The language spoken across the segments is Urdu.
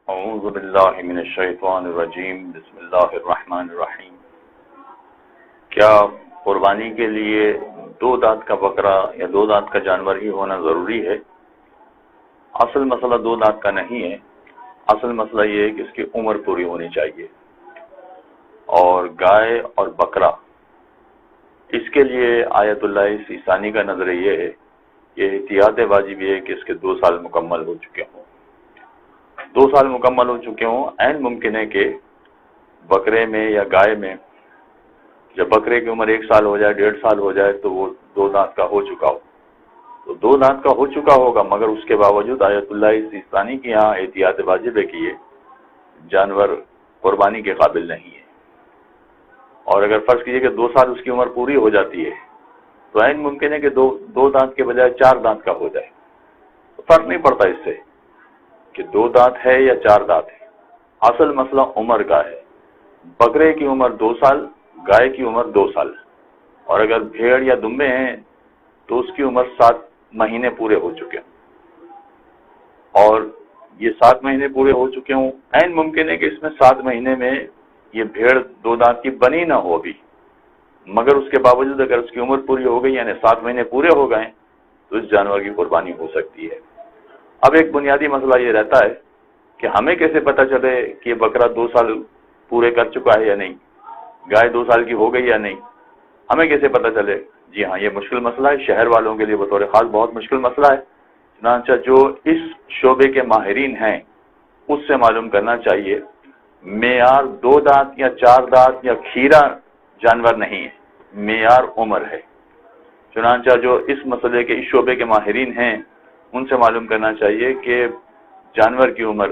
اعوذ باللہ من الشیطان الرجیم بسم اللہ الرحمن الرحیم۔ کیا قربانی کے لیے 2 دانت کا بکرا یا 2 دانت کا جانور ہی ہونا ضروری ہے؟ اصل مسئلہ 2 دانت کا نہیں ہے، اصل مسئلہ یہ ہے کہ اس کی عمر پوری ہونی چاہیے۔ اور گائے اور بکرا، اس کے لیے آیت اللہ سیستانی کا نظریہ یہ ہے کہ احتیاط واجب یہ ہے کہ اس کے 2 سال مکمل ہو چکے ہوں۔ 2 سال مکمل ہو چکے ہوں۔ عین ممکن ہے کہ بکرے میں یا گائے میں جب بکرے کی عمر 1 سال ہو جائے، 1.5 سال ہو جائے تو وہ 2 دانت کا ہو چکا ہو، تو 2 دانت کا ہو چکا ہوگا، مگر اس کے باوجود آیت اللہ سیستانی کی یہاں احتیاط واجب ہے کہ یہ جانور قربانی کے قابل نہیں ہے۔ اور اگر فرض کیجئے کہ 2 سال اس کی عمر پوری ہو جاتی ہے تو عین ممکن ہے کہ 2 دانت کے بجائے 4 دانت کا ہو جائے، تو فرق نہیں پڑتا اس سے کہ 2 دانت ہے یا 4 دانت ہے۔ اصل مسئلہ عمر کا ہے۔ بکرے کی عمر 2 سال، گائے کی عمر 2 سال، اور اگر بھیڑ یا دمبے ہیں تو اس کی عمر 7 مہینے پورے ہو چکے ہیں، اور یہ 7 مہینے پورے ہو چکے ہوں۔ عین ممکن ہے کہ اس میں 7 مہینے میں یہ بھیڑ 2 دانت کی بنی نہ ہو ابھی، مگر اس کے باوجود اگر اس کی عمر پوری ہو گئی، یعنی 7 مہینے پورے ہو گئے، تو اس جانور کی قربانی ہو سکتی ہے۔ اب ایک بنیادی مسئلہ یہ رہتا ہے کہ ہمیں کیسے پتہ چلے کہ یہ بکرا 2 سال پورے کر چکا ہے یا نہیں، گائے 2 سال کی ہو گئی یا نہیں، ہمیں کیسے پتہ چلے؟ جی ہاں، یہ مشکل مسئلہ ہے، شہر والوں کے لیے بطور خاص بہت مشکل مسئلہ ہے۔ چنانچہ جو اس شعبے کے ماہرین ہیں اس سے معلوم کرنا چاہیے۔ معیار 2 دانت یا 4 دانت یا کھیرا جانور نہیں ہے، معیار عمر ہے۔ چنانچہ جو اس مسئلے کے اس شعبے کے ماہرین ہیں ان سے معلوم کرنا چاہیے کہ جانور کی عمر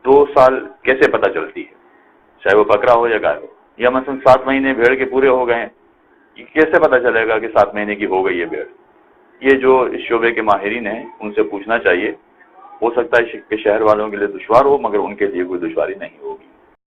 2 سال کیسے پتہ چلتی ہے، چاہے وہ بکرا ہو یا گائے ہو، یا مثلا 7 مہینے بھیڑ کے پورے ہو گئے ہیں، یہ کیسے پتہ چلے گا کہ 7 مہینے کی ہو گئی ہے بھیڑ؟ یہ جو اس شعبے کے ماہرین ہیں ان سے پوچھنا چاہیے۔ ہو سکتا ہے کہ شہر والوں کے لیے دشوار ہو، مگر ان کے لیے کوئی دشواری نہیں ہوگی۔